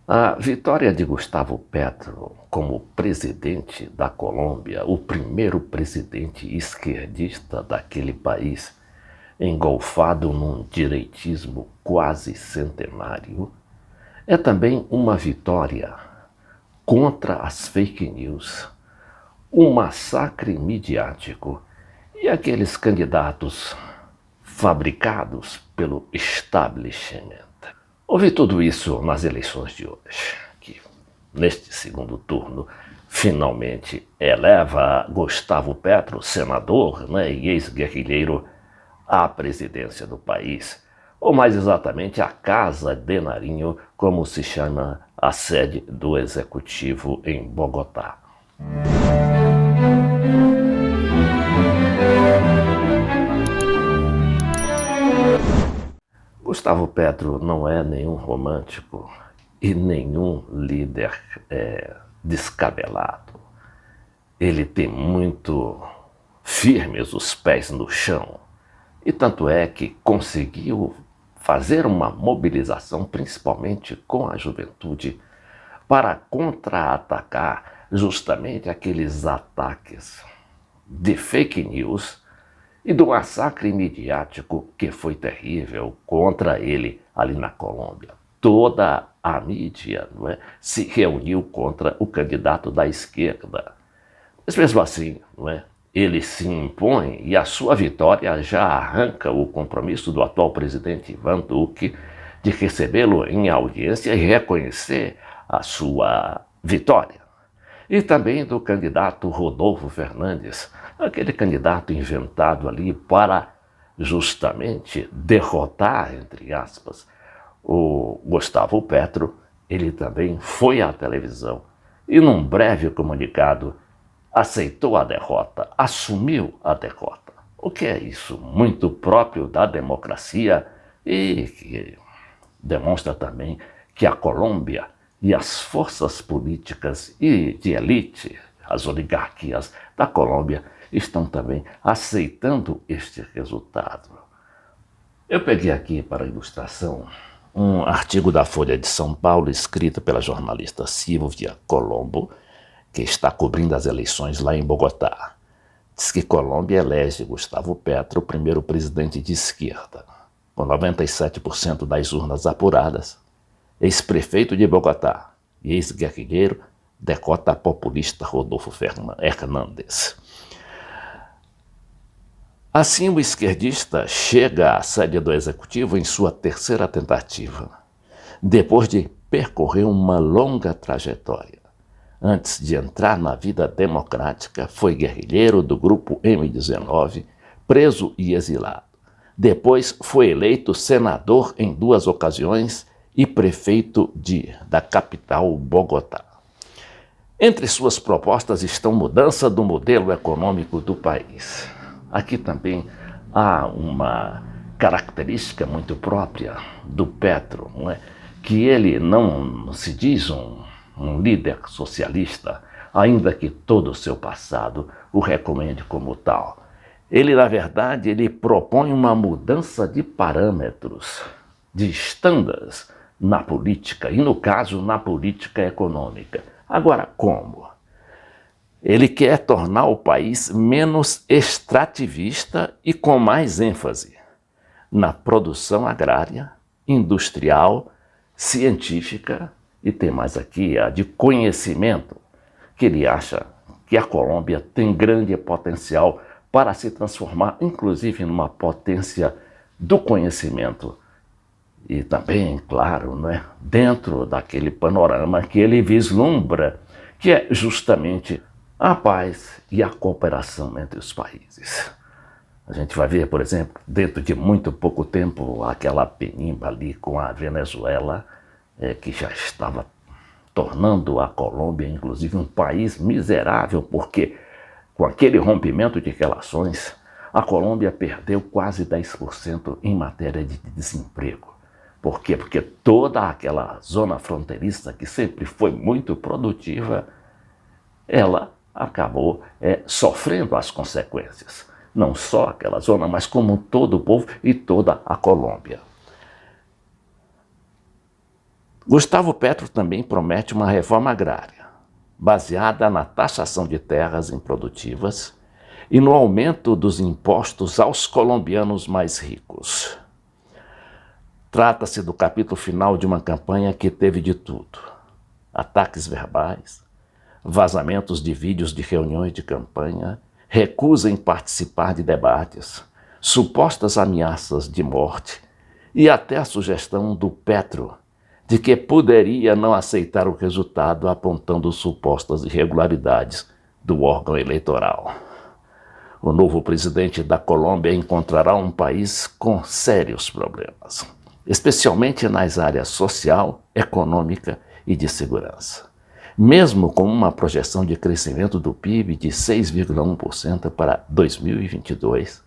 A vitória de Gustavo Petro como presidente da Colômbia, o primeiro presidente esquerdista daquele país, engolfado num direitismo quase centenário, é também uma vitória contra as fake news, um massacre midiático e aqueles candidatos fabricados pelo establishment. Houve tudo isso nas eleições de hoje, que neste segundo turno finalmente eleva Gustavo Petro, senador, e ex-guerrilheiro, à presidência do país, ou mais exatamente a Casa de Nariño, como se chama a sede do executivo em Bogotá. Gustavo Petro não é nenhum romântico e nenhum líder descabelado. Ele tem muito firmes os pés no chão, e tanto é que conseguiu fazer uma mobilização, principalmente com a juventude, para contra-atacar justamente aqueles ataques de fake news e do massacre midiático que foi terrível contra ele ali na Colômbia. Toda a mídia se reuniu contra o candidato da esquerda. Mas mesmo assim, ele se impõe e a sua vitória já arranca o compromisso do atual presidente Ivan Duque de recebê-lo em audiência e reconhecer a sua vitória. E também do candidato Rodolfo Fernandes, aquele candidato inventado ali para justamente derrotar, entre aspas, o Gustavo Petro. Ele também foi à televisão e num breve comunicado aceitou a derrota, assumiu a derrota. O que é isso? Muito próprio da democracia e que demonstra também que a Colômbia e as forças políticas e de elite, as oligarquias da Colômbia, estão também aceitando este resultado. Eu peguei aqui para ilustração um artigo da Folha de São Paulo, escrito pela jornalista Silvia Colombo, que está cobrindo as eleições lá em Bogotá. Diz que Colômbia elege Gustavo Petro o primeiro presidente de esquerda, com 97% das urnas apuradas. Ex-prefeito de Bogotá e ex-guerrilheiro derrota populista Rodolfo Fernandes. Assim, o esquerdista chega à sede do executivo em sua terceira tentativa, depois de percorrer uma longa trajetória. Antes de entrar na vida democrática, foi guerrilheiro do grupo M19, preso e exilado. Depois foi eleito senador em 2 ocasiões e prefeito da capital Bogotá. Entre suas propostas estão mudança do modelo econômico do país. Aqui também há uma característica muito própria do Petro, que ele não se diz um líder socialista, ainda que todo o seu passado o recomende como tal. Ele, na verdade, ele propõe uma mudança de parâmetros, de estándares na política, e no caso, na política econômica. Agora, como? Ele quer tornar o país menos extrativista e com mais ênfase na produção agrária, industrial, científica e tem mais aqui a de conhecimento, que ele acha que a Colômbia tem grande potencial para se transformar, inclusive, numa potência do conhecimento. E também, claro, dentro daquele panorama que ele vislumbra, que é justamente a paz e a cooperação entre os países. A gente vai ver, por exemplo, dentro de muito pouco tempo, aquela penimba ali com a Venezuela, que já estava tornando a Colômbia, inclusive, um país miserável, porque com aquele rompimento de relações, a Colômbia perdeu quase 10% em matéria de desemprego. Por quê? Porque toda aquela zona fronteiriça, que sempre foi muito produtiva, ela acabou sofrendo as consequências. Não só aquela zona, mas como todo o povo e toda a Colômbia. Gustavo Petro também promete uma reforma agrária, baseada na taxação de terras improdutivas e no aumento dos impostos aos colombianos mais ricos. Trata-se do capítulo final de uma campanha que teve de tudo: ataques verbais, vazamentos de vídeos de reuniões de campanha, recusa em participar de debates, supostas ameaças de morte e até a sugestão do Petro de que poderia não aceitar o resultado, apontando supostas irregularidades do órgão eleitoral. O novo presidente da Colômbia encontrará um país com sérios problemas, especialmente nas áreas social, econômica e de segurança. Mesmo com uma projeção de crescimento do PIB de 6,1% para 2022,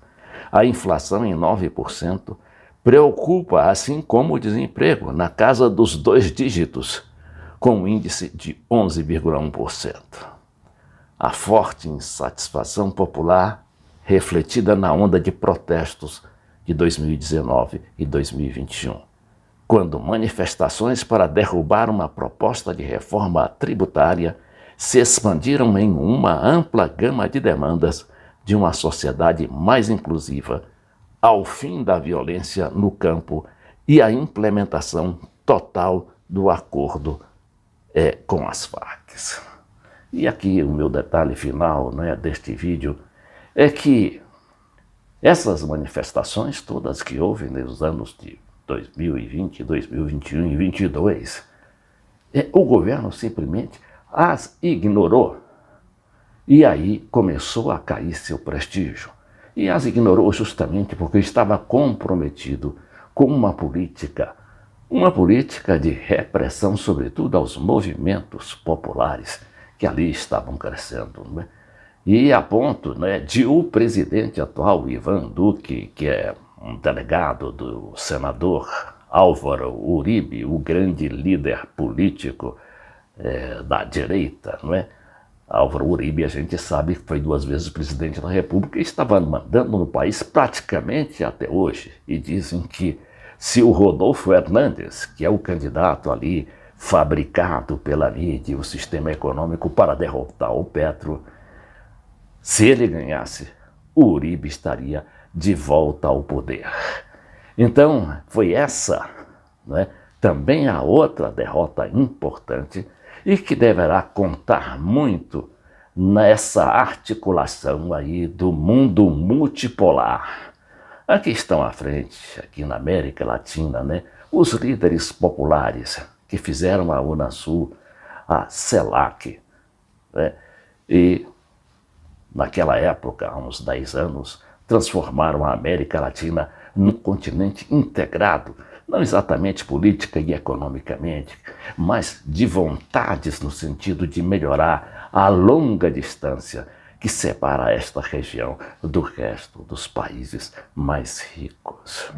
a inflação em 9%, preocupa, assim como o desemprego, na casa dos 2 dígitos, com um índice de 11,1%. A forte insatisfação popular, refletida na onda de protestos de 2019 e 2021, quando manifestações para derrubar uma proposta de reforma tributária se expandiram em uma ampla gama de demandas de uma sociedade mais inclusiva, ao fim da violência no campo e a implementação total do acordo com as Farc. E aqui o meu detalhe final, deste vídeo é que essas manifestações todas que houve nos anos de 2020, 2021 e 2022, o governo simplesmente as ignorou. E aí começou a cair seu prestígio. E as ignorou justamente porque estava comprometido com uma política de repressão, sobretudo aos movimentos populares que ali estavam crescendo. E a ponto de o presidente atual, Ivan Duque, que é um delegado do senador Álvaro Uribe, o grande líder político da direita, Álvaro Uribe, a gente sabe que foi 2 vezes presidente da República e estava mandando no país praticamente até hoje. E dizem que se o Rodolfo Hernandes, que é o candidato ali fabricado pela mídia e o sistema econômico para derrotar o Petro, se ele ganhasse, o Uribe estaria de volta ao poder. Então, foi essa, também a outra derrota importante e que deverá contar muito nessa articulação aí do mundo multipolar. Aqui estão à frente, aqui na América Latina, os líderes populares que fizeram a Unasul, a CELAC, e naquela época, há uns 10 anos, transformaram a América Latina num continente integrado, não exatamente política e economicamente, mas de vontades no sentido de melhorar a longa distância que separa esta região do resto dos países mais ricos.